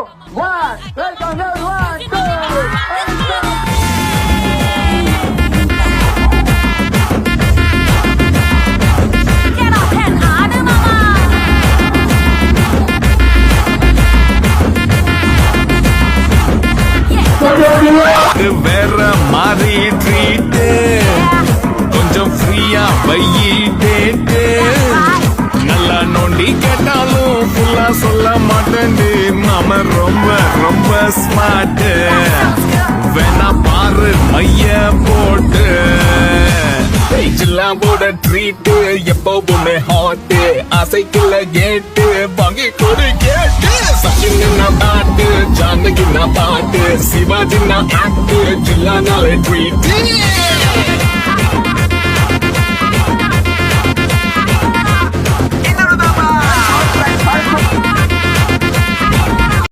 one. Welcome everyone to Get up and ஆடு மாமா வேற மாதிரி ட்ரீட் கொஞ்சம் ஃப்ரீயா வையிட்டே நல்லா நோண்டி கேட்டாலும் ஃபுல்லா சொல்ல மாட்டேன் நாம ரொம்ப ரொம்ப ஸ்மார்ட் வேணா பாரு மைய போட்டு ஜில்லாம் போட ட்ரீட் எப்பவுமே ஹாட் அசைக்கல கேட்டு வாங்கி கொடு கேட்டு சச்சின் பாட்டு ஜானகி பாட்டு சிவாஜி ஆக்ட் ஜில்லானாலே ட்ரீட்